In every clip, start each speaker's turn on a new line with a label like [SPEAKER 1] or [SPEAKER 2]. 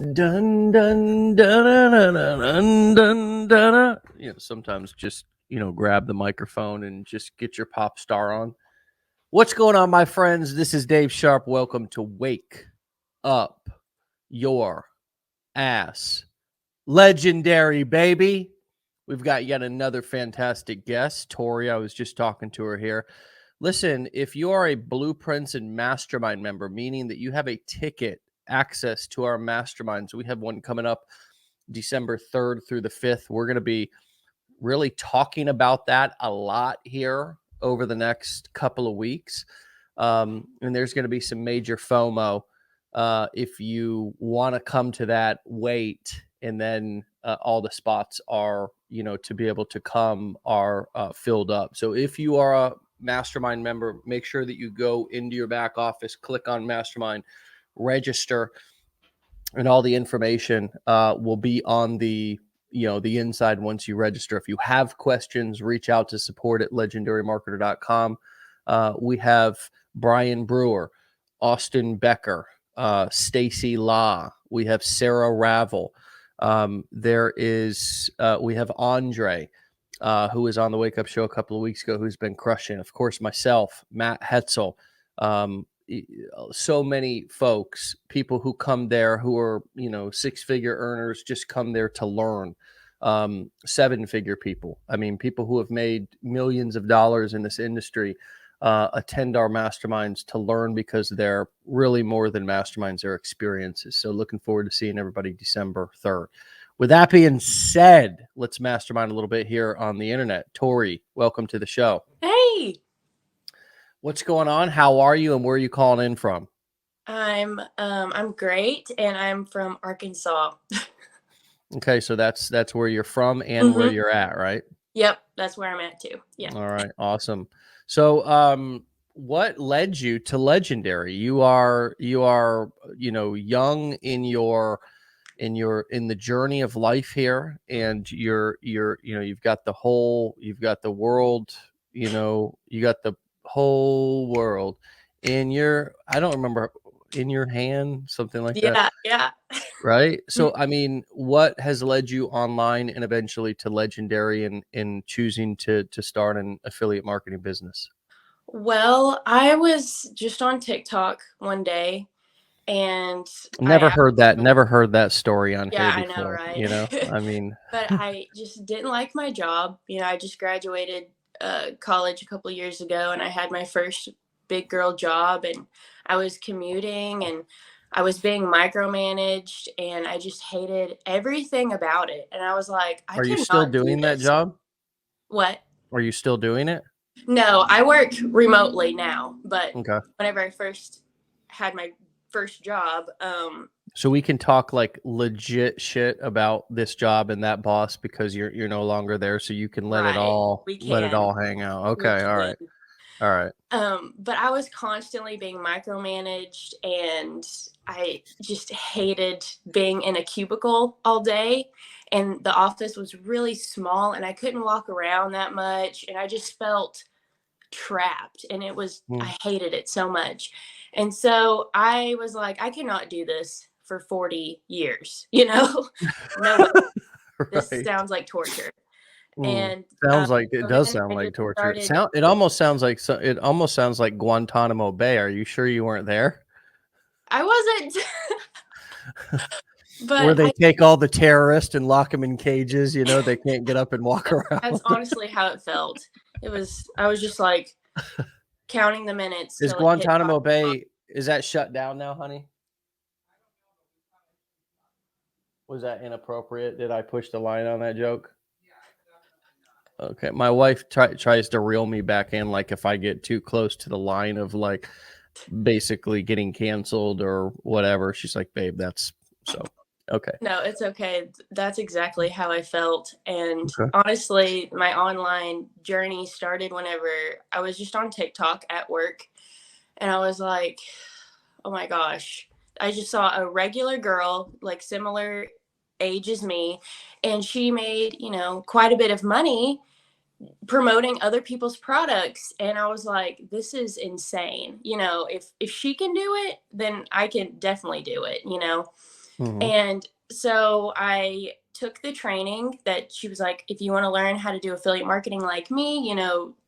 [SPEAKER 1] Dun dun dun dun dun dun dun dun. Sometimes just grab the microphone and just get your pop star on. What's going on, my friends? This is Dave Sharpe. Welcome to Wake Up Your Ass. Legendary, baby. We've got yet another fantastic guest, Tori. I was just talking to her here. Listen, if you are a Blueprints and Mastermind member, meaning that you have a ticket access to our masterminds, we have one coming up December 3rd through the 5th. We're going to be really talking about that a lot here over the next couple of weeks. And there's going to be some major FOMO. If you want to come to that, wait. And then all the spots are, to be able to come are filled up. So if you are a mastermind member, make sure that you go into your back office, click on mastermind, register, and all the information will be on the inside once you register. If you have questions, reach out to support@legendarymarketer.com. We have Brian Brewer, Austin Becker, Stacy Law. We have Sarah Ravel. We have Andre, who was on the Wake Up Show a couple of weeks ago, who's been crushing. Of course, myself, Matt Hetzel, so many folks, people who come there who are, six-figure earners, just come there to learn. Seven-figure people. I mean, people who have made millions of dollars in this industry attend our masterminds to learn, because they're really more than masterminds, they're experiences. So looking forward to seeing everybody December 3rd. With that being said, let's mastermind a little bit here on the internet. Tori, welcome to the show.
[SPEAKER 2] Hey.
[SPEAKER 1] What's going on? How are you, and where are you calling in from?
[SPEAKER 2] I'm great, and I'm from Arkansas.
[SPEAKER 1] Okay, so that's where you're from and where you're at, right?
[SPEAKER 2] Yep, that's where I'm at too. Yeah.
[SPEAKER 1] All right, awesome. So, what led you to Legendary? You are, young in the journey of life here, and you've got the world, you got the whole world in your, I don't remember, in your hand, something like that.
[SPEAKER 2] Yeah.
[SPEAKER 1] Right. So, I mean, what has led you online and eventually to Legendary and in choosing to start an affiliate marketing business?
[SPEAKER 2] Well, I was just on TikTok one day, and
[SPEAKER 1] Never heard that story on here
[SPEAKER 2] I know,
[SPEAKER 1] before.
[SPEAKER 2] right?
[SPEAKER 1] I mean,
[SPEAKER 2] but I just didn't like my job. I just graduated college a couple of years ago, and I had my first big girl job, and I was commuting, and I was being micromanaged, and I just hated everything about it. And I was like, I
[SPEAKER 1] are you
[SPEAKER 2] cannot
[SPEAKER 1] still
[SPEAKER 2] do
[SPEAKER 1] doing that
[SPEAKER 2] this.
[SPEAKER 1] job?
[SPEAKER 2] What?
[SPEAKER 1] Are you still doing it?
[SPEAKER 2] No, I work remotely now, but
[SPEAKER 1] Okay.
[SPEAKER 2] whenever I first had my first job,
[SPEAKER 1] so we can talk like legit shit about this job and that boss, because you're no longer there, so you can let it all hang out. Okay, all right.
[SPEAKER 2] But I was constantly being micromanaged, and I just hated being in a cubicle all day. And the office was really small, and I couldn't walk around that much, and I just felt trapped, and I hated it so much. And so I was like, I cannot do this for 40 years, no way. This sounds like torture. And
[SPEAKER 1] it does sound like torture. It almost sounds like Guantanamo Bay. Are you sure you weren't there?
[SPEAKER 2] I wasn't.
[SPEAKER 1] But where they take all the terrorists and lock them in cages, they can't get up and walk around.
[SPEAKER 2] That's honestly how it felt. I was just like counting the minutes.
[SPEAKER 1] Is Guantanamo Bay, is that shut down now, honey? Was that inappropriate? Did I push the line on that joke? Okay, my wife tries to reel me back in, like if I get too close to the line of like basically getting canceled or whatever. She's like, babe, that's so okay.
[SPEAKER 2] No, it's okay. That's exactly how I felt. And honestly, my online journey started whenever I was just on TikTok at work, and I was like, oh my gosh, I just saw a regular girl, like similar age as me, and she made, quite a bit of money promoting other people's products. And I was like, this is insane. If she can do it, then I can definitely do it, And so I took the training that she was like, if you want to learn how to do affiliate marketing like me,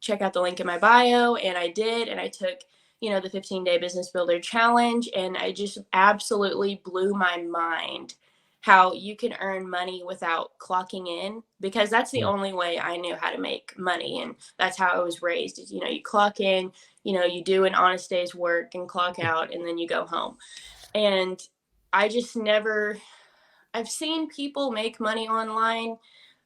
[SPEAKER 2] check out the link in my bio. And I did. And I took, the 15-day business builder challenge. And I just absolutely blew my mind how you can earn money without clocking in, because that's the only way I knew how to make money. And that's how I was raised is, you clock in, you do an honest day's work and clock out, and then you go home. And I just never, I've seen people make money online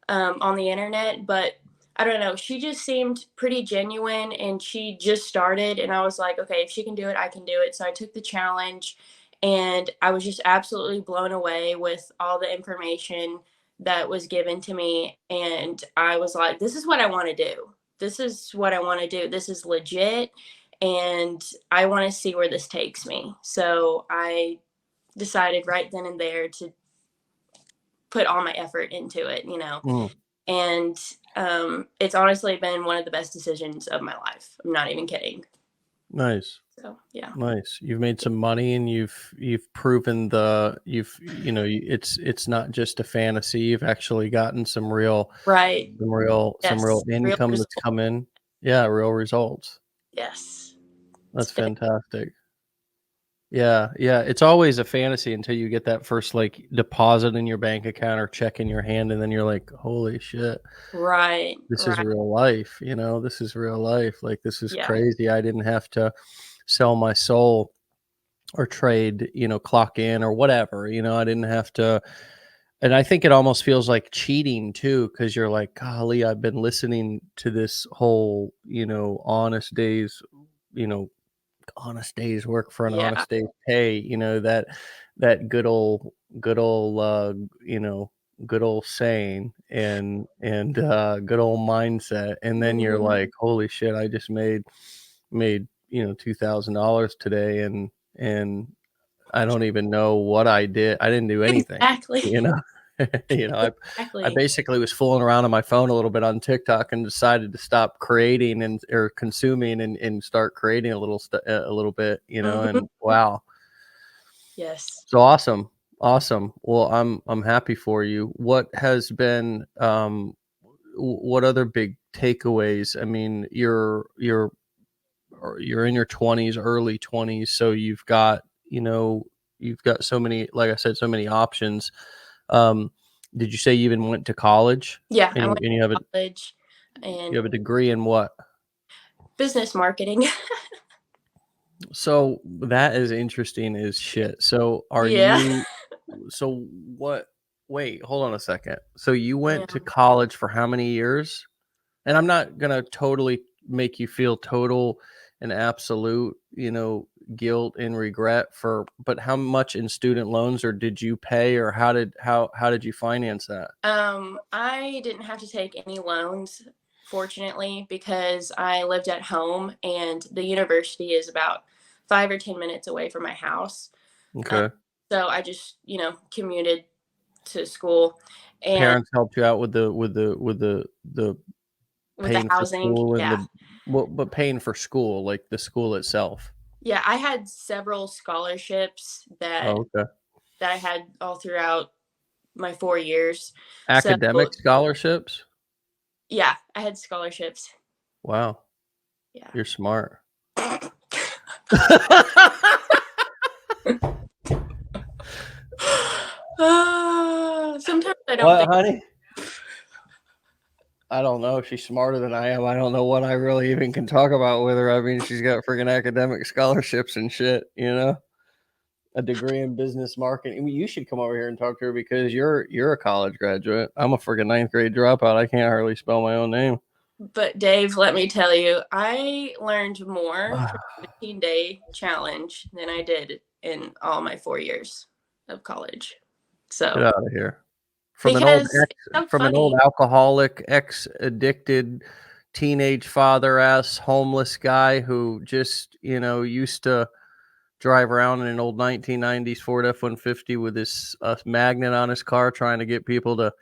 [SPEAKER 2] on the internet, but I don't know. She just seemed pretty genuine, and she just started. And I was like, okay, if she can do it, I can do it. So I took the challenge, and I was just absolutely blown away with all the information that was given to me. And I was like, this is what I want to do. This is what I want to do. This is legit. And I want to see where this takes me. So I decided right then and there to put all my effort into it, and it's honestly been one of the best decisions of my life. I'm not even kidding.
[SPEAKER 1] Nice.
[SPEAKER 2] So yeah.
[SPEAKER 1] Nice. You've made some money, and you've proven it's not just a fantasy. You've actually gotten some real income that's come in. Yeah, real results.
[SPEAKER 2] Yes.
[SPEAKER 1] That's fantastic. Yeah. It's always a fantasy until you get that first deposit in your bank account or check in your hand, and then you're like, holy shit.
[SPEAKER 2] Right.
[SPEAKER 1] This is real life, this is real life. Like, this is crazy. I didn't have to sell my soul or trade, clock in or whatever, I didn't have to. And I think it almost feels like cheating too, because you're like, golly, I've been listening to this whole, honest days work for an honest day's pay, that good old good old saying and good old mindset. And then you're like, holy shit, I just made $2,000 today, and I don't even know what I did. I didn't do anything.
[SPEAKER 2] Exactly.
[SPEAKER 1] I basically was fooling around on my phone a little bit on TikTok and decided to stop creating or consuming and start creating a little bit, and wow.
[SPEAKER 2] Yes.
[SPEAKER 1] So awesome. Well, I'm happy for you. What has been what other big takeaways? I mean, you're in your 20s, early 20s, so you've got so many, like I said, so many options. Did you say you even went to college?
[SPEAKER 2] Yeah,
[SPEAKER 1] And
[SPEAKER 2] I went
[SPEAKER 1] you have
[SPEAKER 2] to college, and
[SPEAKER 1] you have a degree in what?
[SPEAKER 2] business marketing.
[SPEAKER 1] So that is interesting as shit. So wait, hold on a second. So you went to college for how many years? And I'm not going to totally make you feel total and absolute, guilt and regret but how much in student loans, or did you pay, or how did you finance that?
[SPEAKER 2] I didn't have to take any loans, fortunately, because I lived at home, and the university is about 5 or 10 minutes away from my house.
[SPEAKER 1] Okay.
[SPEAKER 2] So I just, commuted to school, and
[SPEAKER 1] Parents helped you out with the paying for
[SPEAKER 2] housing.
[SPEAKER 1] school and
[SPEAKER 2] Yeah.
[SPEAKER 1] but paying for school, like the school itself.
[SPEAKER 2] Yeah, I had several scholarships that I had all throughout my 4 years.
[SPEAKER 1] Academic scholarships?
[SPEAKER 2] Yeah, I had scholarships.
[SPEAKER 1] Wow.
[SPEAKER 2] Yeah.
[SPEAKER 1] You're smart.
[SPEAKER 2] Sometimes I don't
[SPEAKER 1] What,
[SPEAKER 2] think.
[SPEAKER 1] honey? I don't know. She's smarter than I am. I don't know what I really even can talk about with her. I mean, she's got freaking academic scholarships and shit, a degree in business marketing. I mean, you should come over here and talk to her, because you're a college graduate. I'm a freaking 9th grade dropout. I can't hardly spell my own name.
[SPEAKER 2] But Dave, let me tell you, I learned more from the 15-day challenge than I did in all my 4 years of college. So
[SPEAKER 1] get out of here. From an old alcoholic, ex-addicted, teenage father-ass, homeless guy who just, used to drive around in an old 1990s Ford F-150 with his magnet on his car, trying to get people to.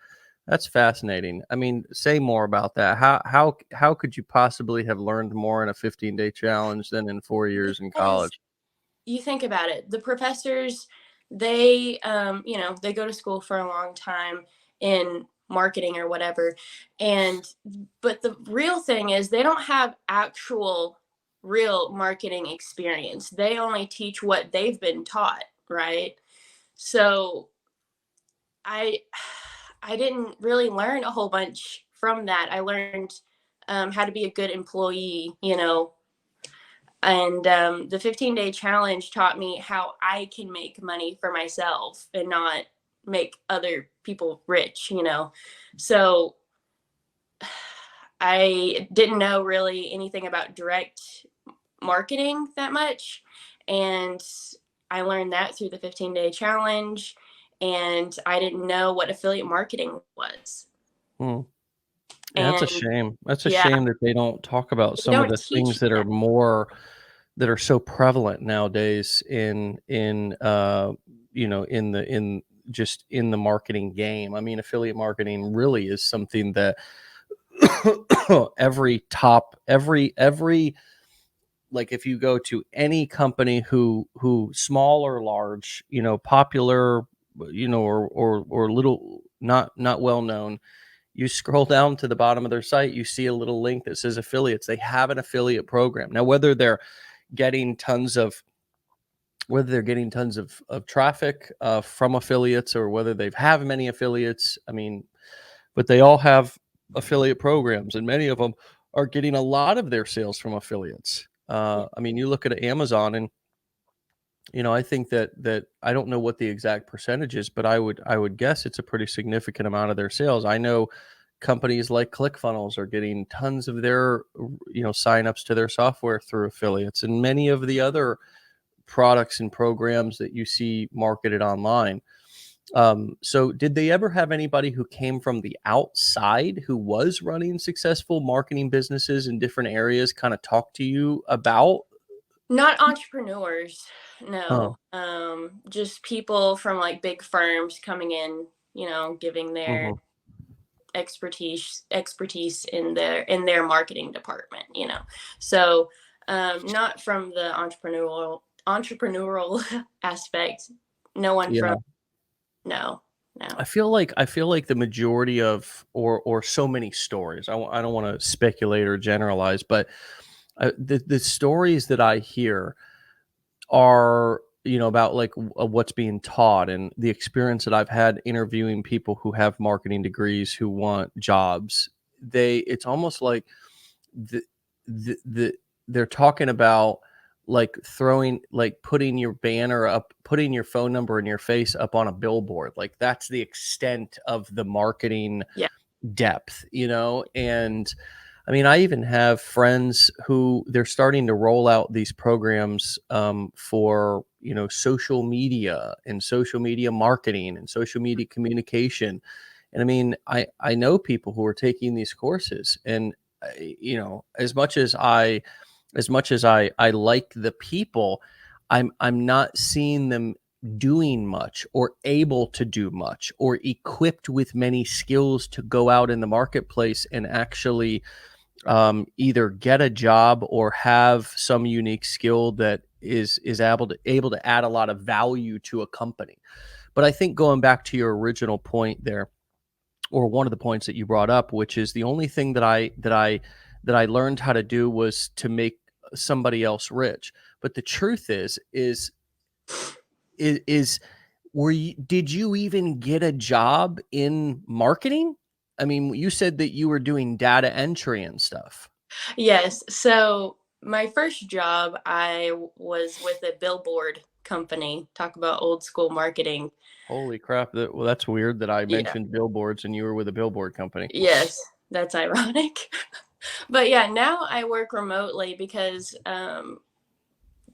[SPEAKER 1] That's fascinating. I mean, say more about that. How could you possibly have learned more in a 15-day challenge than in 4 years in college?
[SPEAKER 2] You think about it. The professors, they they go to school for a long time in marketing or whatever, but the real thing is they don't have actual real marketing experience. They only teach what they've been taught, right? So I I didn't really learn a whole bunch from that. I learned how to be a good employee, and the 15-day challenge taught me how I can make money for myself and not make other people rich. So I didn't know really anything about direct marketing that much. And I learned that through the 15-day challenge. And I didn't know what affiliate marketing was.
[SPEAKER 1] Hmm. Yeah, that's a
[SPEAKER 2] And
[SPEAKER 1] shame. That's a
[SPEAKER 2] yeah,
[SPEAKER 1] shame that they don't talk about
[SPEAKER 2] they
[SPEAKER 1] some of
[SPEAKER 2] don't
[SPEAKER 1] the
[SPEAKER 2] teach
[SPEAKER 1] things that
[SPEAKER 2] that.
[SPEAKER 1] are more that are so prevalent nowadays in just in the marketing game. I mean, affiliate marketing really is something that every like if you go to any company who small or large, popular, or little, not well known, you scroll down to the bottom of their site, you see a little link that says affiliates. They have an affiliate program. Now, getting tons of whether they're getting tons of traffic from affiliates, or whether they have many affiliates, I mean, but they all have affiliate programs, and many of them are getting a lot of their sales from affiliates. I mean, you look at Amazon, and I think that I don't know what the exact percentage is, but I would guess it's a pretty significant amount of their sales. I know companies like ClickFunnels are getting tons of their signups to their software through affiliates, and many of the other products and programs that you see marketed online. So did they ever have anybody who came from the outside who was running successful marketing businesses in different areas kind of talk to you about?
[SPEAKER 2] Not entrepreneurs,
[SPEAKER 1] Oh,
[SPEAKER 2] no. Just people from like big firms coming in, giving their
[SPEAKER 1] mhm.
[SPEAKER 2] expertise in their marketing department. So not from the entrepreneurial aspect. No one
[SPEAKER 1] Yeah.
[SPEAKER 2] from no, no.
[SPEAKER 1] I feel like the majority of or so many stories. I don't want to speculate or generalize, but the stories that I hear are about like what's being taught, and the experience that I've had interviewing people who have marketing degrees who want jobs. It's almost like the the they're talking about like putting your banner up, putting your phone number and your face up on a billboard. Like that's the extent of the marketing
[SPEAKER 2] Yeah.
[SPEAKER 1] depth, and I mean, I even have friends who they're starting to roll out these programs for social media and social media marketing and social media communication. And I mean, I know people who are taking these courses, and as much as I like the people, I'm not seeing them doing much or able to do much or equipped with many skills to go out in the marketplace and actually either get a job or have some unique skill that is able to add a lot of value to a company. But I think going back to your original point there, or one of the points that you brought up, which is the only thing that I learned how to do was to make somebody else rich. But the truth is did you even get a job in marketing? I mean, you said that you were doing data entry and stuff.
[SPEAKER 2] Yes. So my first job, I was with a billboard company. Talk about old school marketing.
[SPEAKER 1] Holy crap! That's weird that I
[SPEAKER 2] Yeah.
[SPEAKER 1] mentioned billboards and you were with a billboard company.
[SPEAKER 2] Yes, that's ironic. But yeah, now I work remotely because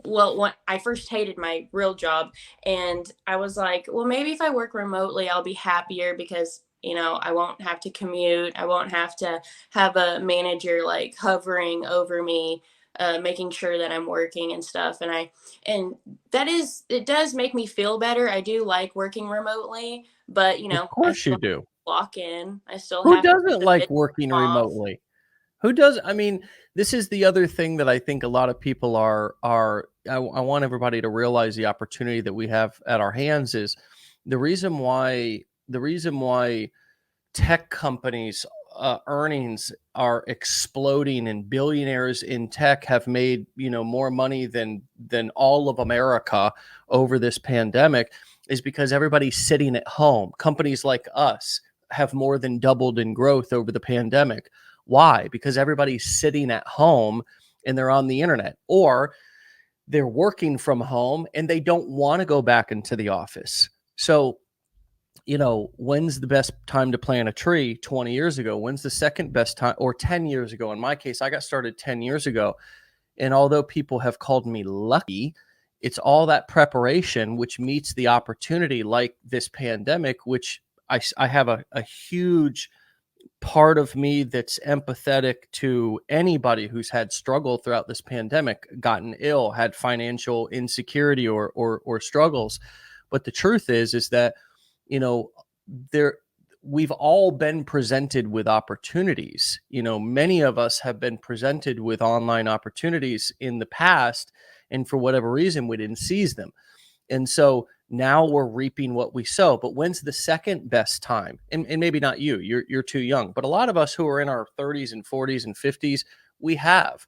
[SPEAKER 2] well, when I first hated my real job, and I was like, well, maybe if I work remotely, I'll be happier because I won't have to commute. I won't have to have a manager like hovering over me, making sure that I'm working and stuff. And it does make me feel better. I do like working remotely, but
[SPEAKER 1] Of
[SPEAKER 2] I
[SPEAKER 1] course you
[SPEAKER 2] still
[SPEAKER 1] do.
[SPEAKER 2] clock in. I still
[SPEAKER 1] Who
[SPEAKER 2] have
[SPEAKER 1] doesn't
[SPEAKER 2] to
[SPEAKER 1] like
[SPEAKER 2] fit
[SPEAKER 1] working
[SPEAKER 2] off.
[SPEAKER 1] remotely? Who does? I mean, this is the other thing that I think a lot of people are I want everybody to realize the opportunity that we have at our hands is the reason why tech companies earnings are exploding, and billionaires in tech have made more money than all of America over this pandemic, is because everybody's sitting at home. Companies like us have more than doubled in growth over the pandemic. Why? Because everybody's sitting at home and they're on the internet, or they're working from home and they don't want to go back into the office. So, when's the best time to plant a tree? 20 years ago. When's the second best time? Or 10 years ago? In my case, I got started 10 years ago. And although people have called me lucky, it's all that preparation which meets the opportunity, like this pandemic, which I have a huge part of me that's empathetic to anybody who's had struggle throughout this pandemic, gotten ill, had financial insecurity or struggles. But the truth is that, you know, there we've all been presented with opportunities. Many of us have been presented with online opportunities in the past, and for whatever reason, we didn't seize them. And so now we're reaping what we sow. But when's the second best time? And maybe not you, you're too young, but a lot of us who are in our 30s and 40s and 50s, we have.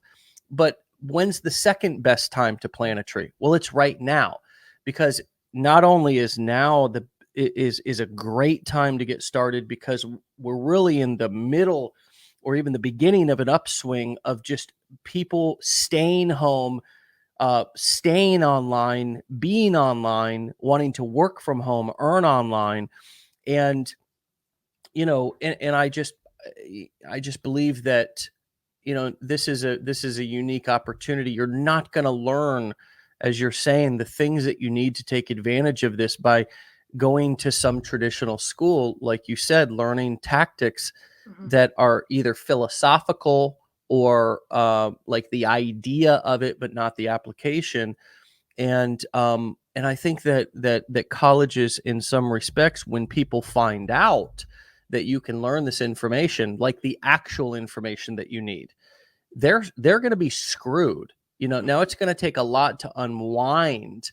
[SPEAKER 1] But when's the second best time to plant a tree? Well, it's right now, because not only is now is a great time to get started, because we're really in the middle or even the beginning of an upswing of just people staying home, staying online, being online, wanting to work from home, earn online. And, and I just believe that, this is a unique opportunity. You're not going to learn, as you're saying, the things that you need to take advantage of this by going to some traditional school, like you said, learning tactics that are either philosophical or like the idea of it, but not the application. And I think that colleges, in some respects, when people find out that you can learn this information, like the actual information that you need, they're going to be screwed. Now it's going to take a lot to unwind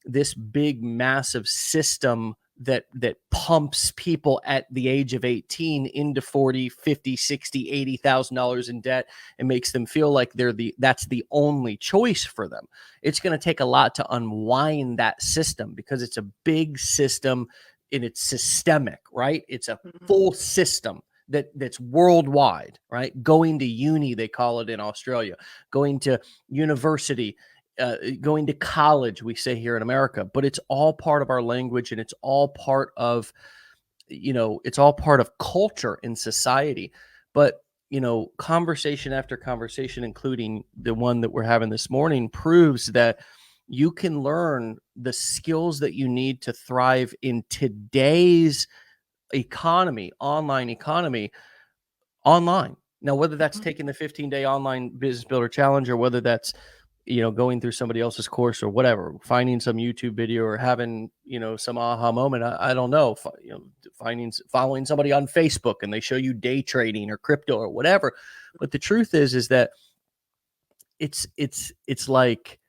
[SPEAKER 1] this big, massive system that pumps people at the age of 18 into 40, 50, 60, $80,000 in debt and makes them feel like that's the only choice for them. It's going to take a lot to unwind that system, because it's a big system and it's systemic, right? It's a full system that's worldwide, right? Going to uni, they call it in Australia, going to university, going to college, we say here in America, but it's all part of our language, and it's all part of, it's all part of culture in society. But, conversation after conversation, including the one that we're having this morning, proves that you can learn the skills that you need to thrive in today's economy, online economy, online. Now, whether that's taking the 15-day online business builder challenge, or whether that's, going through somebody else's course, or whatever, finding some YouTube video, or having, some aha moment. I don't know, following somebody on Facebook and they show you day trading or crypto or whatever. But the truth is that it's like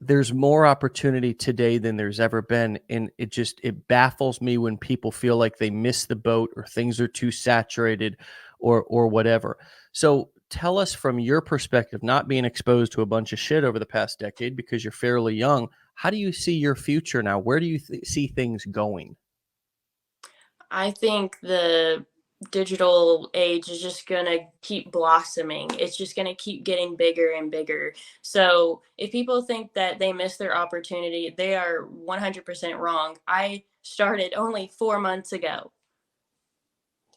[SPEAKER 1] there's more opportunity today than there's ever been. And it baffles me when people feel like they miss the boat, or things are too saturated, or whatever. So tell us, from your perspective, not being exposed to a bunch of shit over the past decade, because you're fairly young, how do you see your future now? Where do you see things going?
[SPEAKER 2] I think the digital age is just going to keep blossoming. It's just going to keep getting bigger and bigger. So if people think that they missed their opportunity, they are 100% wrong. I started only 4 months ago.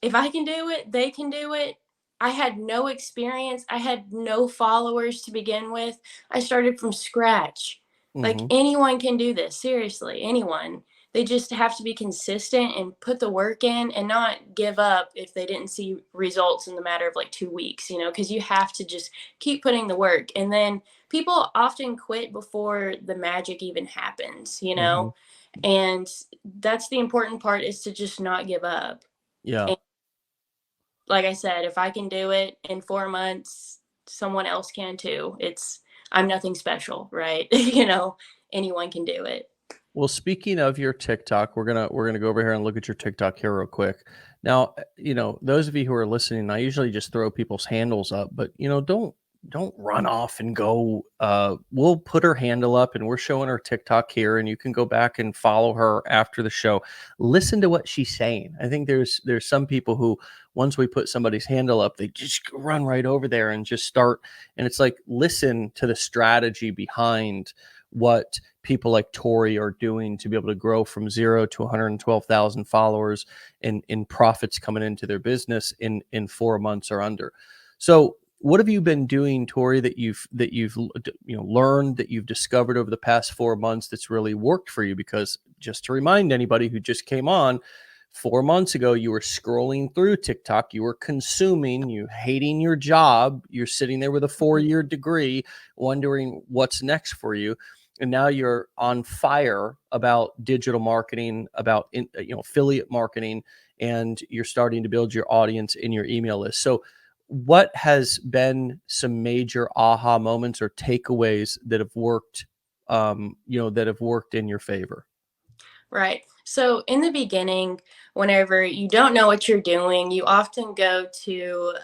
[SPEAKER 2] If I can do it, they can do it. I had no experience. I had no followers to begin with. I started from scratch. Like, anyone can do this. Seriously, anyone. They just have to be consistent and put the work in, and not give up if they didn't see results in the matter of like 2 weeks, because you have to just keep putting the work. And then people often quit before the magic even happens. And that's the important part, is to just not give up.
[SPEAKER 1] Yeah.
[SPEAKER 2] Like I said, if I can do it in 4 months, someone else can too. It's I'm nothing special, right? You know, anyone can do it.
[SPEAKER 1] Well, speaking of your TikTok, we're gonna go over here and look at your TikTok here real quick. Now, those of you who are listening, I usually just throw people's handles up, but don't run off and go. We'll put her handle up, and we're showing her TikTok here, and you can go back and follow her after the show. Listen to what she's saying. I think there's some people who, once we put somebody's handle up, they just run right over there and just start. And it's like, listen to the strategy behind what people like Tori are doing to be able to grow from 0 to 112,000 followers and in profits coming into their business in 4 months or under. So what have you been doing, Tori, that you've learned, that you've discovered over the past 4 months that's really worked for you? Because just to remind anybody who just came on, 4 months ago, you were scrolling through TikTok, you were consuming, you hating your job, you're sitting there with a 4-year degree, wondering what's next for you. And now you're on fire about digital marketing, about affiliate marketing, and you're starting to build your audience in your email list. So what has been some major aha moments or takeaways that have worked, in your favor?
[SPEAKER 2] Right. So in the beginning, whenever you don't know what you're doing, you often go to,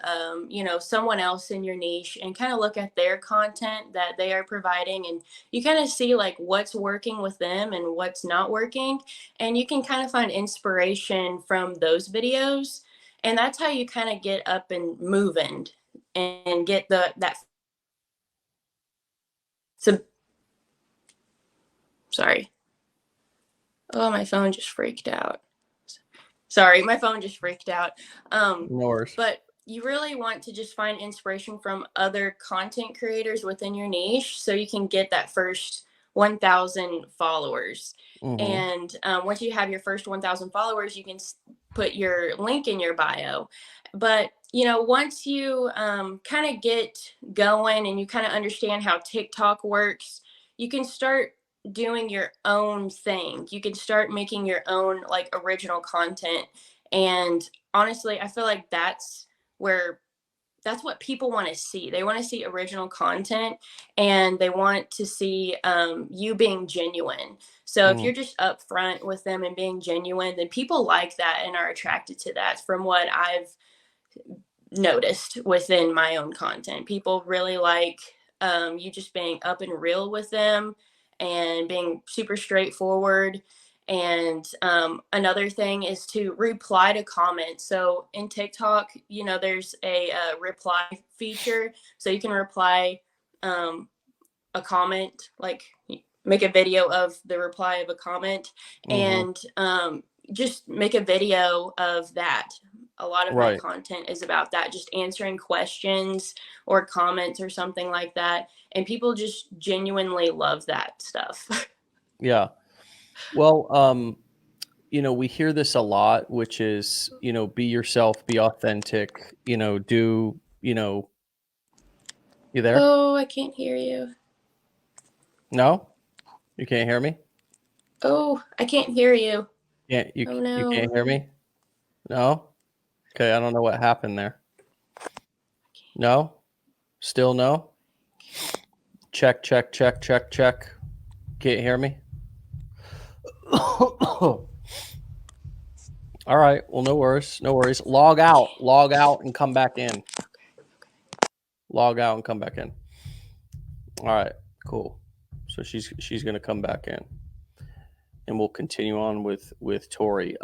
[SPEAKER 2] someone else in your niche and kind of look at their content that they are providing, and you kind of see like what's working with them and what's not working, and you can kind of find inspiration from those videos, and that's how you kind of get up and moving and get that. So sorry. Oh, my phone just freaked out. Sorry, my phone just freaked out.
[SPEAKER 1] No worries.
[SPEAKER 2] But you really want to just find inspiration from other content creators within your niche so you can get that first 1,000 followers.
[SPEAKER 1] Mm-hmm.
[SPEAKER 2] And once you have your first 1,000 followers, you can put your link in your bio. But, once you kind of get going and you kind of understand how TikTok works, you can start doing your own thing. You can start making your own like original content. And honestly, I feel like that's what people want to see. They want to see original content, and they want to see you being genuine. So if you're just upfront with them and being genuine, then people like that and are attracted to that, from what I've noticed within my own content. People really like you just being up and real with them and being super straightforward. And another thing is to reply to comments. So in TikTok, there's a reply feature. So you can reply a comment, like make a video of the reply of a comment, and just make a video of that. A lot of my content is about that, just answering questions or comments or something like that. And people just genuinely love that stuff.
[SPEAKER 1] Yeah. Well, we hear this a lot, which is, be yourself, be authentic, do, you there?
[SPEAKER 2] Oh, I can't hear you.
[SPEAKER 1] No? You can't hear me?
[SPEAKER 2] Oh, I can't hear you.
[SPEAKER 1] You
[SPEAKER 2] No.
[SPEAKER 1] can't hear me? No? Okay, I don't know what happened there. No? Still no? Check, check, check, check, check. Can't hear me? All right. Well, no worries. No worries. Log out and come back in. Log out and come back in. All right. Cool. So she's going to come back in, and we'll continue on with Tori.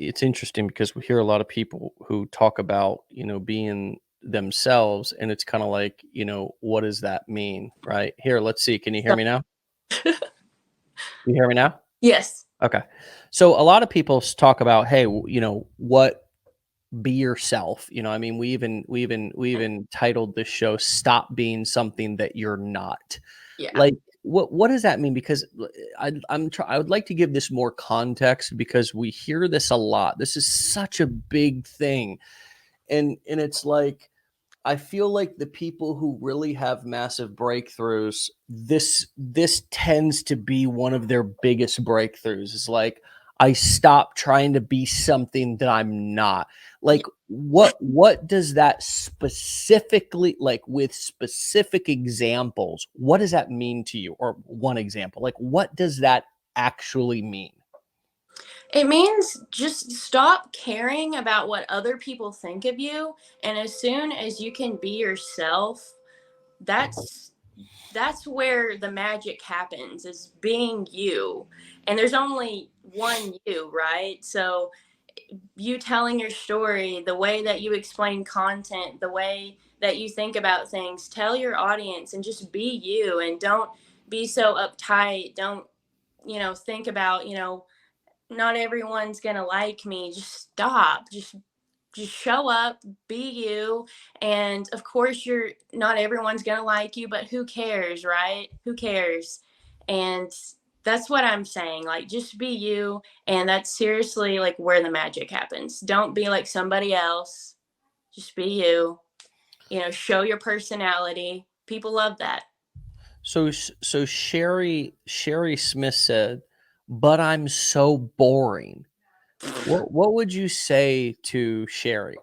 [SPEAKER 1] It's interesting because we hear a lot of people who talk about, being themselves, and it's kind of like, what does that mean? Right here. Let's see. Can you hear me now? You hear me now?
[SPEAKER 2] Yes.
[SPEAKER 1] Okay. So a lot of people talk about, hey, what, be yourself. I mean, we even titled this show "Stop Being Something That You're Not."
[SPEAKER 2] Yeah.
[SPEAKER 1] Like, what does that mean? Because I would like to give this more context, because we hear this a lot. This is such a big thing, and it's like, I feel like the people who really have massive breakthroughs, this tends to be one of their biggest breakthroughs. Is like, I stop trying to be something that I'm not. Like, what does that specifically, like with specific examples, what does that mean to you? Or one example, like what does that actually mean?
[SPEAKER 2] It means just stop caring about what other people think of you, and as soon as you can be yourself, that's that's where the magic happens, is being you. And there's only one you, right? So you telling your story, the way that you explain content, the way that you think about things, tell your audience and just be you, and don't be so uptight. Don't, think about, not everyone's going to like me. Just stop. Just show up, be you. And of course, you're not everyone's going to like you, but who cares, right? Who cares? And that's what I'm saying. Like, just be you. And that's seriously like where the magic happens. Don't be like somebody else. Just be you. Show your personality. People love that.
[SPEAKER 1] So Sherry Smith said, "But I'm so boring." What would you say to Sherry?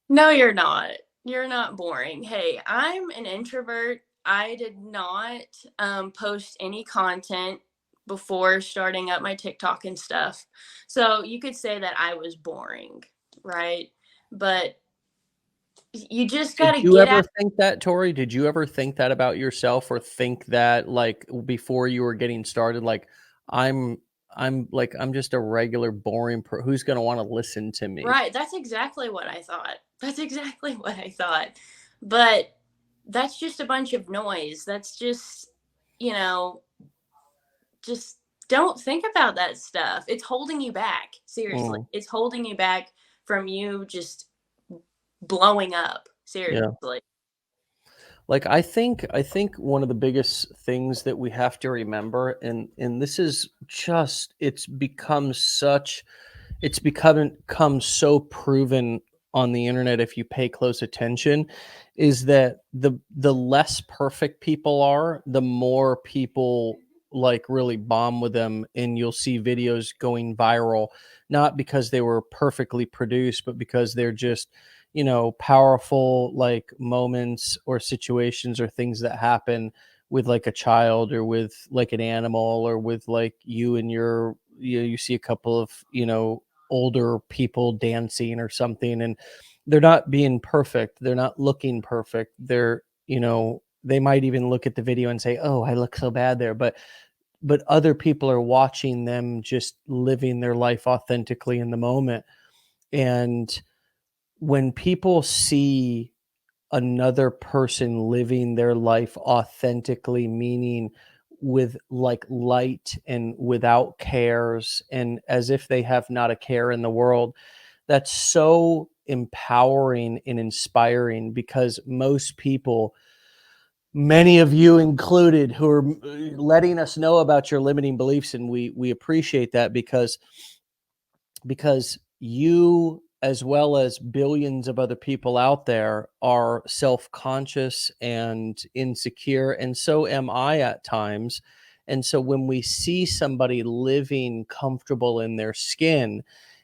[SPEAKER 2] No, you're not. You're not boring. Hey, I'm an introvert. I did not post any content before starting up my TikTok and stuff. So you could say that I was boring, right? But you just got
[SPEAKER 1] Did
[SPEAKER 2] to
[SPEAKER 1] you
[SPEAKER 2] get
[SPEAKER 1] ever
[SPEAKER 2] out.
[SPEAKER 1] think that, Tori? Did you ever think that about yourself, or think that like before you were getting started, like I'm I'm just a regular boring who's going to want to listen to me?
[SPEAKER 2] Right. That's exactly what I thought. That's exactly what I thought. But that's just a bunch of noise. That's just, you know, just don't think about that stuff. It's holding you back. Seriously.
[SPEAKER 1] Mm,
[SPEAKER 2] It's holding you back from you just blowing up.
[SPEAKER 1] yeah.
[SPEAKER 2] Seriously.
[SPEAKER 1] Like I think one of the biggest things that we have to remember, and this is just it's become so proven on the internet if you pay close attention, is that the less perfect people are, the more people like really bomb with them, and you'll see videos going viral, not because they were perfectly produced, but because they're just, powerful like moments or situations or things that happen with like a child, or with like an animal, or with like you and you see a couple of, older people dancing or something, and they're not being perfect, they're not looking perfect, they're, they might even look at the video and say, "Oh, I look so bad there," but other people are watching them just living their life authentically in the moment. And when people see another person living their life authentically, meaning with like light and without cares, and as if they have not a care in the world, that's so empowering and inspiring, because most people, many of you included, who are letting us know about your limiting beliefs, and we appreciate that, because you, as well as billions of other people out there, are self-conscious and insecure, and so am I at times. And so when we see somebody living comfortable in their skin,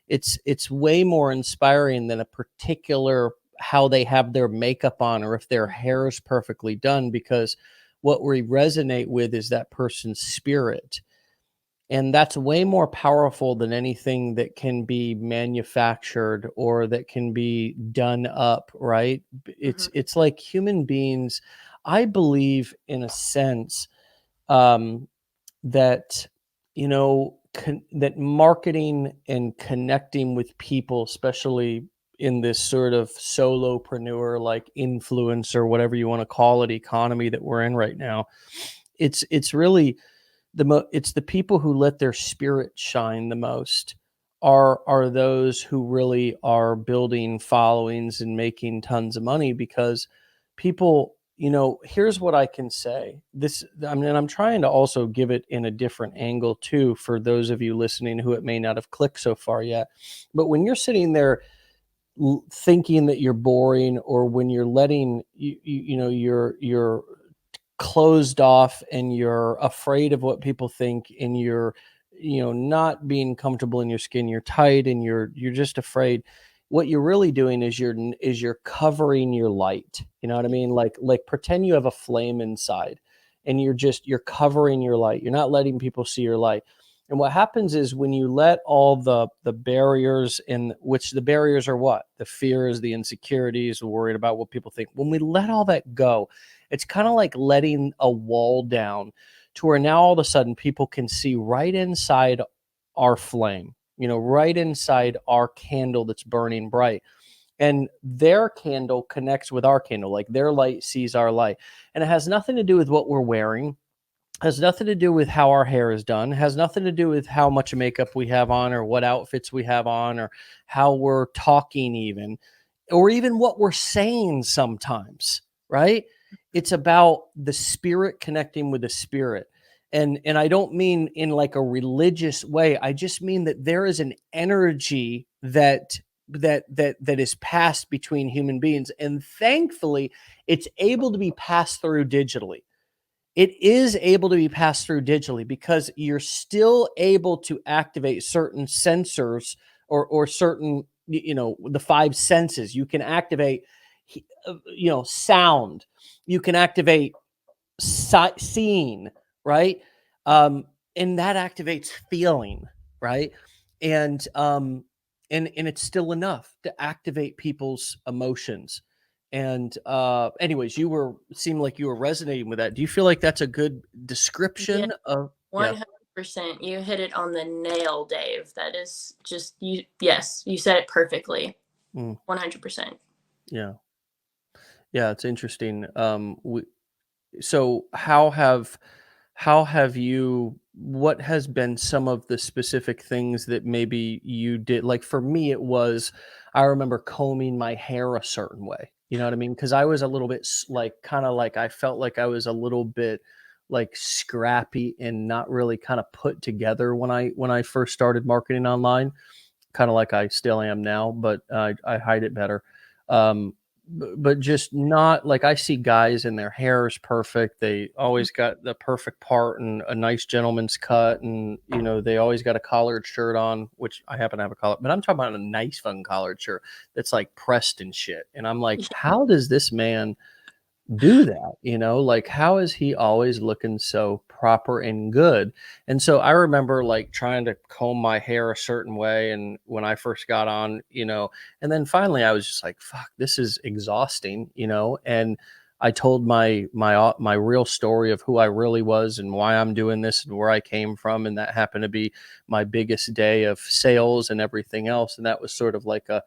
[SPEAKER 1] it's way more inspiring than a particular how they have their makeup on, or if their hair is perfectly done, because what we resonate with is that person's spirit. And that's way more powerful than anything that can be manufactured or that can be done up, right?
[SPEAKER 2] Hmm.
[SPEAKER 1] It's like human beings, I believe in a sense, um, that, that marketing and connecting with people, especially in this sort of solopreneur, like influencer, whatever you want to call it, economy that we're in right now, it's really it's the people who let their spirit shine the most, are those who really are building followings and making tons of money, because people, here's what I can say. I mean, I'm trying to also give it in a different angle too, for those of you listening who it may not have clicked so far yet. But when you're sitting there thinking that you're boring, or when you're letting you're closed off and you're afraid of what people think, and you're not being comfortable in your skin. You're tight and you're just afraid. What you're really doing is you're covering your light. You know what I mean? Like pretend you have a flame inside and you're covering your light. You're not letting people see your light. And what happens is when you let all the barriers, in which the barriers are what? The fears, the insecurities, worried about what people think. When we let all that go, it's kind of like letting a wall down to where now all of a sudden people can see right inside our flame, right inside our candle that's burning bright. And their candle connects with our candle, like their light sees our light. And it has nothing to do with what we're wearing, has nothing to do with how our hair is done, has nothing to do with how much makeup we have on or what outfits we have on or how we're talking even, or even what we're saying sometimes, right? It's about the spirit connecting with the spirit. And I don't mean in like a religious way. I just mean that there is an energy that is passed between human beings, and thankfully it's able to be passed through digitally. It is able to be passed through digitally because you're still able to activate certain sensors or certain, the five senses. You can activate, sound. You can activate seeing, right? And that activates feeling, right? And and it's still enough to activate people's emotions. And anyways, seemed like you were resonating with that. Do you feel like that's a good
[SPEAKER 2] Yeah,
[SPEAKER 1] description of? Yeah.
[SPEAKER 2] 100%. You hit it on the nail, Dave. That is just you. Yes, you said it perfectly.
[SPEAKER 1] Mm,
[SPEAKER 2] 100%.
[SPEAKER 1] yeah. Yeah, it's interesting. So how have you, what has been some of the specific things that maybe you did? Like for me, I remember combing my hair a certain way. You know what I mean? Because I was a little bit like, kind of like, I felt like I was a little bit like scrappy and not really kind of put together when I first started marketing online, kind of like I still am now, but I hide it better. But just not like, I see guys and their hair is perfect. They always got the perfect part and a nice gentleman's cut. And, they always got a collared shirt on, which I happen to have a collar, but I'm talking about a nice fun collared shirt that's like pressed and shit. And I'm like, how does this man do that? Like, how is he always looking so proper and good? And so I remember like trying to comb my hair a certain way, and when I first got on, and then finally I was just like, fuck, this is exhausting. And I told my real story of who I really was and why I'm doing this and where I came from, and that happened to be my biggest day of sales and everything else. And that was sort of like a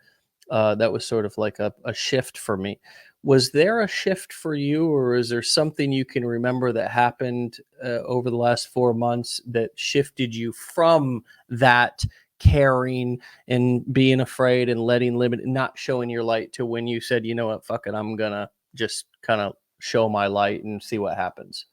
[SPEAKER 1] shift for me. Was there a shift for you, or is there something you can remember that happened over the last 4 months that shifted you from that caring and being afraid and letting limit, not showing your light, to when you said, you know what, fuck it, I'm gonna just kind of show my light and see what happens?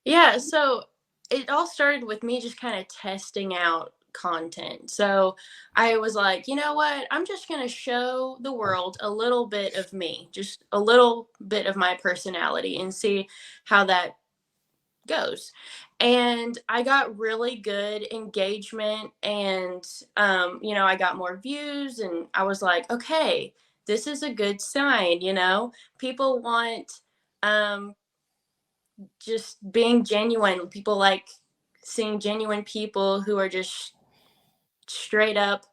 [SPEAKER 2] Yeah, so it all started with me just kind of testing out content. So I was like, you know what? I'm just going to show the world a little bit of me, just a little bit of my personality and see how that goes. And I got really good engagement and I got more views and I was like, okay, this is a good sign. People want um just being genuine. People like seeing genuine people who are just straight up.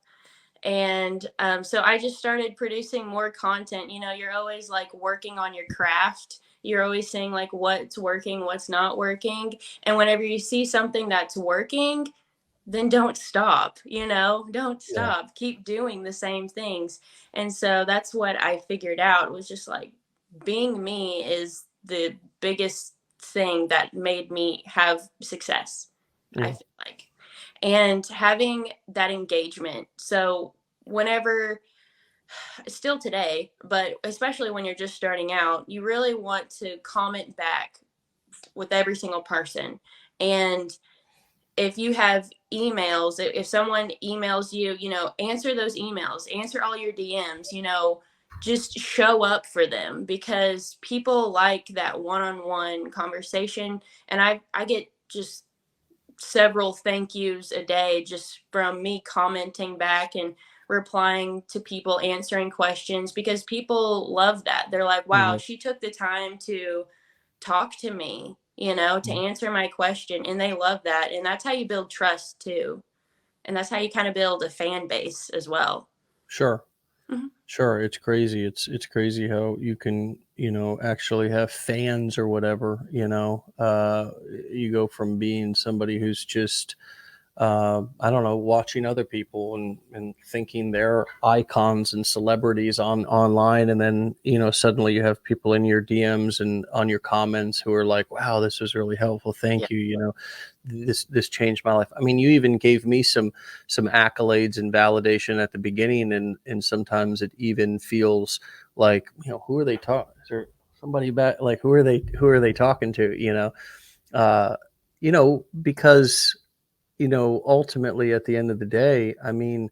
[SPEAKER 2] And so I just started producing more content. You're always like working on your craft. You're always saying like what's working, what's not working. And whenever you see something that's working, then don't stop, don't
[SPEAKER 1] Yeah.
[SPEAKER 2] stop. Keep doing the same things. And so that's what I figured out was just like being me is the biggest thing that made me have success, I
[SPEAKER 1] Yeah.
[SPEAKER 2] feel like. And having that engagement. So whenever, still today, but especially when you're just starting out, you really want to comment back with every single person. And if you have emails, if someone emails you, answer those emails, answer all your DMs, just show up for them because people like that one-on-one conversation. And I get just several thank yous a day just from me commenting back and replying to people, answering questions, because people love that. They're like, wow,
[SPEAKER 1] Mhm.
[SPEAKER 2] she took the time to talk to me, you know, to
[SPEAKER 1] Mhm.
[SPEAKER 2] answer my question. And they love that. And that's how you build trust too. And that's how you kind of build a fan base as well.
[SPEAKER 1] Sure.
[SPEAKER 2] Mhm.
[SPEAKER 1] Sure, it's crazy. It's crazy how you can, actually have fans or whatever, you go from being somebody who's just I don't know, watching other people and thinking they're icons and celebrities online, and then suddenly you have people in your DMs and on your comments who are like, "Wow, this was really helpful.
[SPEAKER 2] Yeah.
[SPEAKER 1] Thank you. This changed my life." I mean, you even gave me some accolades and validation at the beginning, and sometimes it even feels like, who are they talking? Is there somebody back? Like, who are they talking to? Uh, because ultimately at the end of the day, I mean,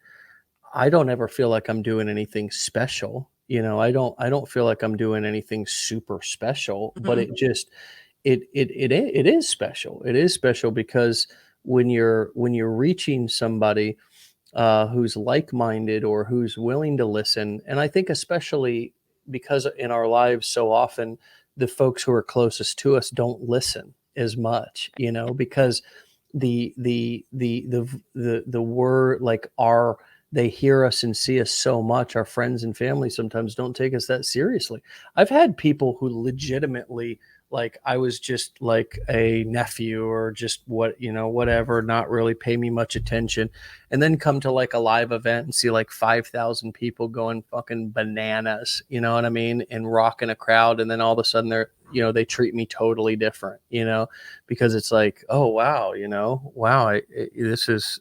[SPEAKER 1] I don't ever feel like I'm doing anything special. I don't feel like I'm doing anything super special, but
[SPEAKER 2] Mhm.
[SPEAKER 1] it just it is special. It is special because when you're reaching somebody who's like-minded or who's willing to listen, and I think especially because in our lives so often the folks who are closest to us don't listen as much, because the word, like, our they hear us and see us so much. Our friends and family sometimes don't take us that seriously. I've had people who legitimately, like, I was just like a nephew or just whatever, not really pay me much attention, and then come to like a live event and see like 5,000 people going fucking bananas, you know what I mean, and rocking a crowd, and then all of a sudden they treat me totally different, because it's like, oh wow, wow, this is,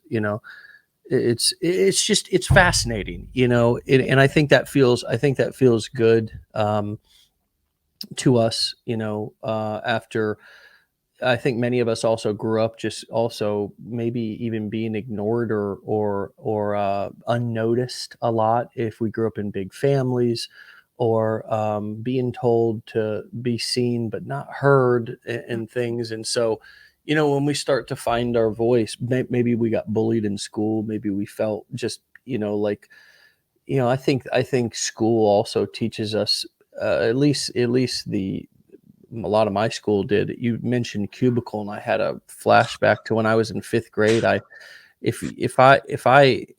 [SPEAKER 1] it's fascinating, and I think that feels good, to us, after I think many of us also grew up just also maybe even being ignored or unnoticed a lot if we grew up in big families, or being told to be seen but not heard, and things. And so, when we start to find our voice, maybe we got bullied in school, maybe we felt just like, I think school also teaches us, at least a lot of my school did. You mentioned cubicle, and I had a flashback to when I was in fifth grade. If I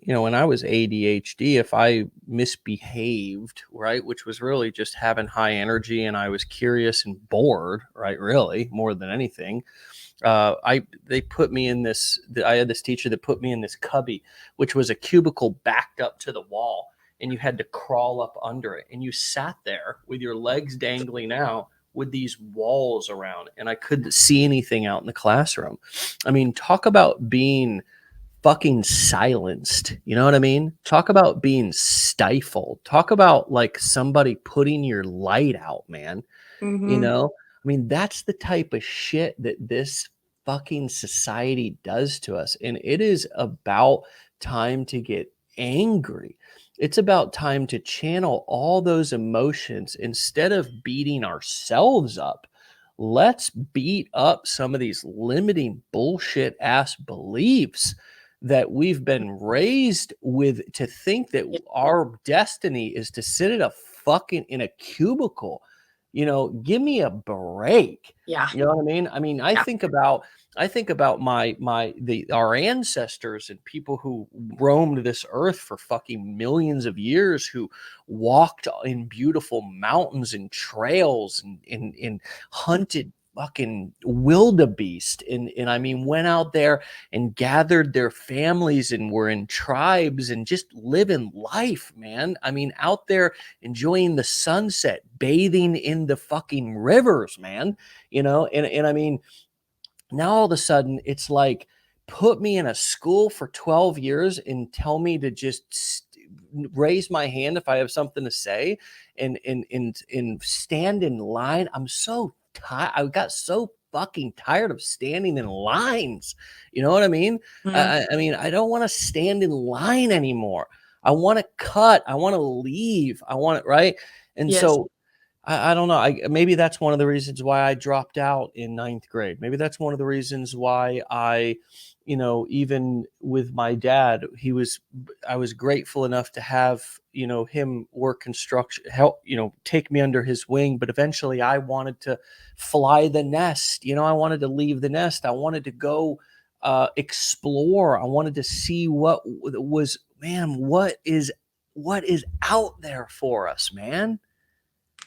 [SPEAKER 1] when I was ADHD, if I misbehaved, right, which was really just having high energy, and I was curious and bored, right, really more than anything. They put me in this. I had this teacher that put me in this cubby, which was a cubicle backed up to the wall, and you had to crawl up under it, and you sat there with your legs dangling out with these walls around, and I couldn't see anything out in the classroom. I mean, talk about being fucking silenced. You know what I mean? Talk about being stifled. Talk about like somebody putting your light out, man. you
[SPEAKER 2] Mhm.
[SPEAKER 1] know I mean, that's the type of shit that this fucking society does to us, and it is about time to get angry. It's about time to channel all those emotions. Instead of beating ourselves up, let's beat up some of these limiting bullshit ass beliefs that we've been raised with, to think that
[SPEAKER 2] Yeah.
[SPEAKER 1] our destiny is to sit at a fucking in a cubicle. Give me a break.
[SPEAKER 2] Yeah.
[SPEAKER 1] You know what I mean? I mean, I think about our ancestors and people who roamed this earth for fucking millions of years, who walked in beautiful mountains and trails, and hunted fucking wildebeest, and I mean, went out there and gathered their families and were in tribes and just living life, man. I mean, out there enjoying the sunset, bathing in the fucking rivers, man. And I mean, now all of a sudden it's like, put me in a school for 12 years and tell me to just raise my hand if I have something to say, and stand in line. I'm so tired. I got so fucking tired of standing in lines. You know what I mean?
[SPEAKER 2] Mhm.
[SPEAKER 1] I mean, I don't want to stand in line anymore. I want to cut. I want to leave. I want it right. And
[SPEAKER 2] Yes.
[SPEAKER 1] so I don't know. Maybe that's one of the reasons why I dropped out in ninth grade. Maybe that's one of the reasons why even with my dad, I was grateful enough to have, him work construction, help, take me under his wing. But eventually I wanted to fly the nest. I wanted to leave the nest. I wanted to go explore. I wanted to see what is out there for us, man.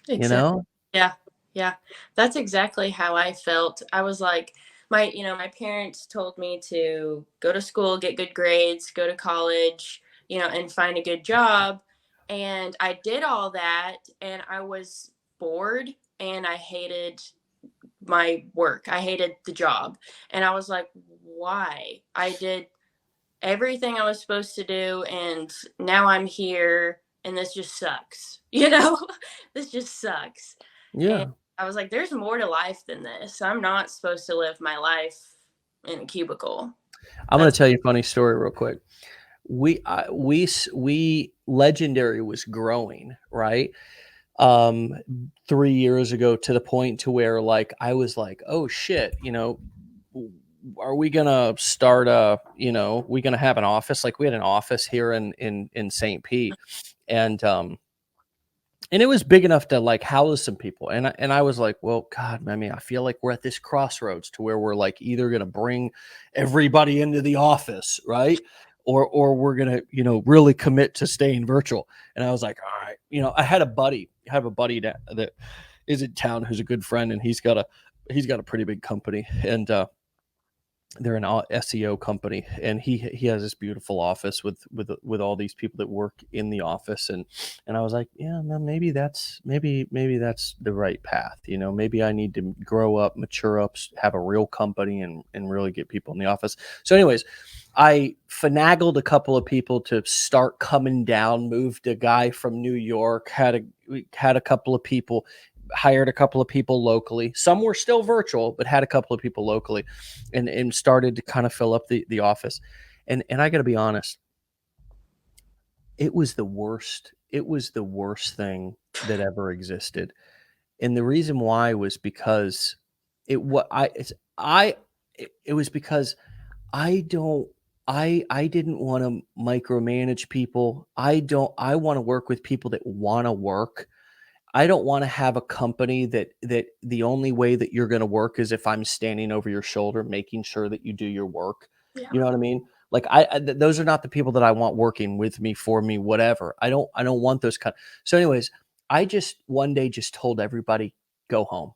[SPEAKER 1] You
[SPEAKER 2] Exactly.
[SPEAKER 1] know?
[SPEAKER 2] Yeah. Yeah. That's exactly how I felt. I was like, my parents told me to go to school, get good grades, go to college, and find a good job. And I did all that and I was bored and I hated my work. I hated the job. And I was like, why? I did everything I was supposed to do and now I'm here and this just sucks. This just sucks. And
[SPEAKER 1] Yeah.
[SPEAKER 2] I was like, there's more to life than this. I'm not supposed to live my life in a cubicle.
[SPEAKER 1] I'm gonna
[SPEAKER 2] That's
[SPEAKER 1] tell you a funny story real quick. We Legendary was growing, right? 3 years ago to the point to where, like, I was like, "Oh, shit," "are we gonna start we gonna have an office?" Like, we had an office here in St. Pete, and, and it was big enough to, like, house some people, and I was like, "Well, God, I mean, I feel like we're at this crossroads to where we're, like, either gonna bring everybody into the office, right? Or we're gonna, really commit to staying virtual." And I was like, "All right." I have a buddy that is in town who's a good friend, and he's got a pretty big company, and, they're an SEO company, and he has this beautiful office with all these people that work in the office, and I was like, yeah, no, maybe that's the right path. Maybe I need to grow up, mature up, have a real company, and really get people in the office. So, anyways, I finagled a couple of people to start coming down. Moved a guy from New York, had a couple of people, hired a couple of people locally. Some were still virtual, but had a couple of people locally, and started to kind of fill up the office. And I got to be honest, it was the worst. It was the worst thing that ever existed. And the reason why was because it what I it's I it was because I don't I didn't want to micromanage people. I want to work with people that want to work. I don't want to have a company that the only way that you're going to work is if I'm standing over your shoulder, making sure that you do your work.
[SPEAKER 2] yeah.
[SPEAKER 1] You know what I mean? Like, those are not the people that I want working with me, for me, whatever. I don't want those kind. So, anyways, I just one day just told everybody, go home.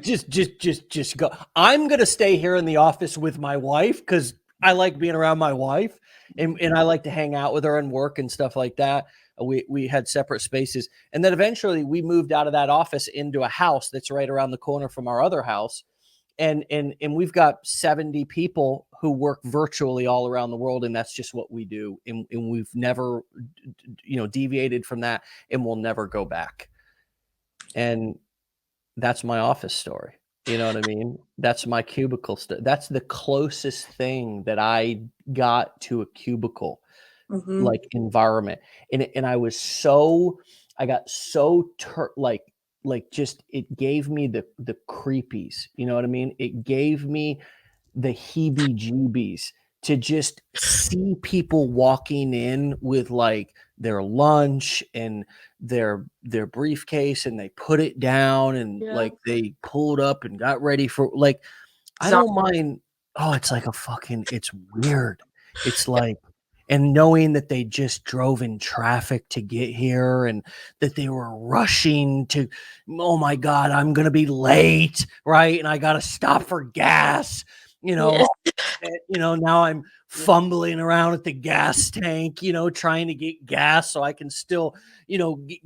[SPEAKER 1] Just go. I'm gonna stay here in the office with my wife because I like being around my wife, and I like to hang out with her and work and stuff like that. We had separate spaces, and then eventually we moved out of that office into a house that's right around the corner from our other house, and we've got 70 people who work virtually all around the world, and that's just what we do, and we've never deviated from that, and we'll never go back. And that's my office story. You know what I mean? That's my cubicle that's the closest thing that I got to a cubicle
[SPEAKER 2] Hmm.
[SPEAKER 1] like environment. And I got so just it gave me the creepies. You know what I mean? It gave me the heebie-jeebies to just see people walking in with, like, their lunch and their briefcase, and they put it down, and,
[SPEAKER 2] Yeah.
[SPEAKER 1] like, they pulled up and got ready for, like, I
[SPEAKER 2] So,
[SPEAKER 1] don't mind. Oh, it's like a fucking it's weird. It's like, and knowing that they just drove in traffic to get here, and that they were rushing to, "Oh my god, I'm gonna be late," right? And I gotta stop for gas, you know,
[SPEAKER 2] yes.
[SPEAKER 1] now I'm fumbling around at the gas tank, trying to get gas so I can still,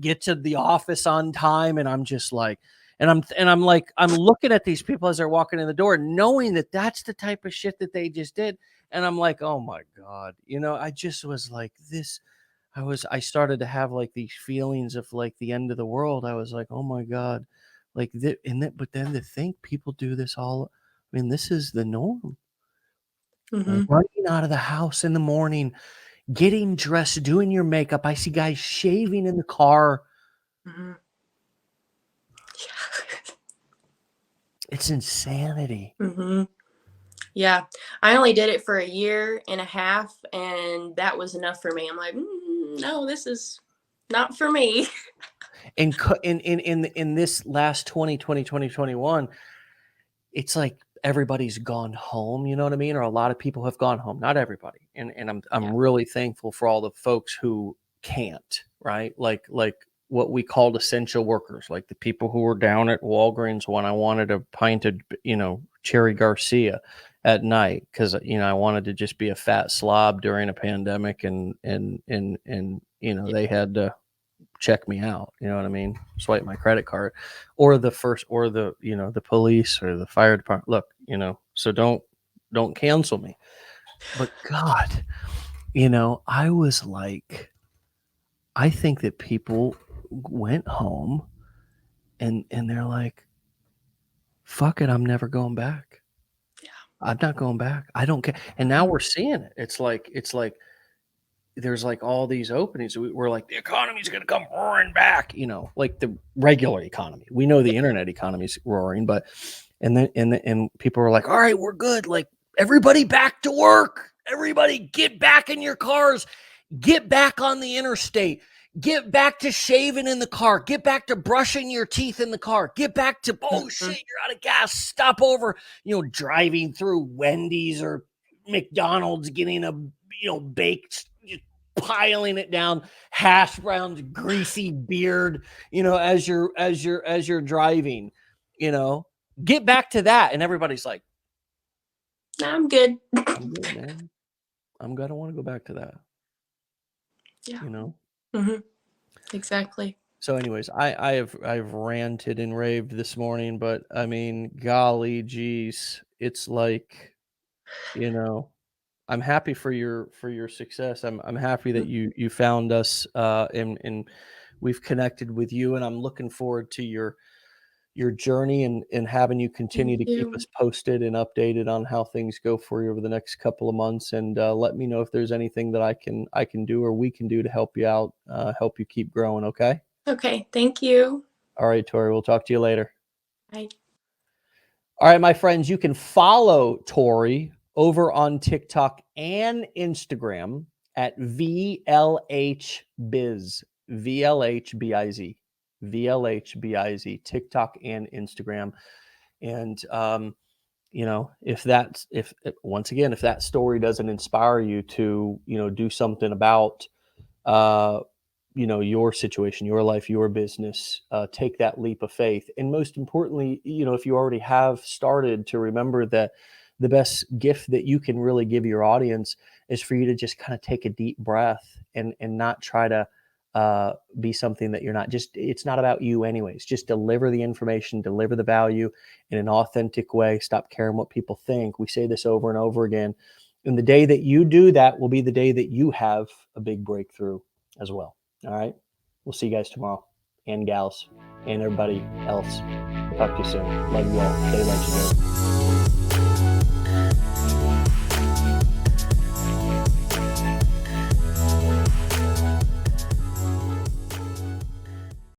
[SPEAKER 1] get to the office on time, and I'm just like, and I'm like, I'm looking at these people as they're walking in the door, knowing that that's the type of shit that they just did, and I'm like, "Oh my god," I just was like this. I started to have, like, these feelings of, like, the end of the world. I was like, "Oh my god," like but then to think people do this all. I mean, this is the norm.
[SPEAKER 2] Hmm.
[SPEAKER 1] Running out of the house in the morning, getting dressed, doing your makeup. I see guys shaving in the car.
[SPEAKER 2] Hmm.
[SPEAKER 1] It's insanity.
[SPEAKER 2] Mm-hmm. Yeah, I only did it for a year and a half, and that was enough for me. I'm like, no, this is not for me.
[SPEAKER 1] And in this last 2021, it's like everybody's gone home, you know what I mean? Or a lot of people have gone home, not everybody. And I'm
[SPEAKER 2] Yeah.
[SPEAKER 1] really thankful for all the folks who can't, right? Like what we called essential workers, like the people who were down at Walgreens when I wanted a pint of, Cherry Garcia at night because I wanted to just be a fat slob during a pandemic, and they had to check me out, you know what I mean? Swipe my credit card, or the police or the fire department. Look, so don't cancel me. But God, I was like, I think that people went home and they're like, fuck it, I'm never going back.
[SPEAKER 2] Yeah.
[SPEAKER 1] I'm not going back. I don't care. And now we're seeing it. It's like there's like all these openings. We're like, the economy's going to come roaring back, like the regular economy. We know the internet economy's roaring, but and people are like, all right, we're good. Like, everybody back to work. Everybody get back in your cars. Get back on the interstate. Get back to shaving in the car. Get back to brushing your teeth in the car. Get back to, oh shit, you're out of gas. Stop over, driving through Wendy's or McDonald's, getting a, baked, just piling it down, hash browns, greasy beard, as you're driving, get back to that. And everybody's like,
[SPEAKER 2] I'm good.
[SPEAKER 1] I'm good, man. I don't want to go back to that.
[SPEAKER 2] Yeah.
[SPEAKER 1] Mm-hmm.
[SPEAKER 2] Exactly.
[SPEAKER 1] So anyways, I've ranted and raved this morning, but I mean, golly geez, it's like, I'm happy for your success. I'm happy that you found us, and we've connected with you, and I'm looking forward to your journey and having you continue to keep us posted and updated on how things go for you over the next couple of months. And let me know if there's anything that I can do or we can do to help you out, help you keep growing. Okay.
[SPEAKER 2] Okay. Thank you.
[SPEAKER 1] All right, Tori, we'll talk to you later.
[SPEAKER 2] Bye.
[SPEAKER 1] All right, my friends, you can follow Tori over on TikTok and Instagram at VLHBiz, VLHBIZ, VLHBIZ, TikTok and Instagram. And, if once again, if that story doesn't inspire you to, do something about, your situation, your life, your business, take that leap of faith. And most importantly, if you already have started, to remember that the best gift that you can really give your audience is for you to just kind of take a deep breath and not try to be something that you're not. It's not about you anyways. Just deliver the information, deliver the value in an authentic way. Stop caring what people think. We say this over and over again. And the day that you do that will be the day that you have a big breakthrough as well. All right. We'll see you guys tomorrow, and gals, and everybody else. Talk to you soon. Love you all. Stay legendary.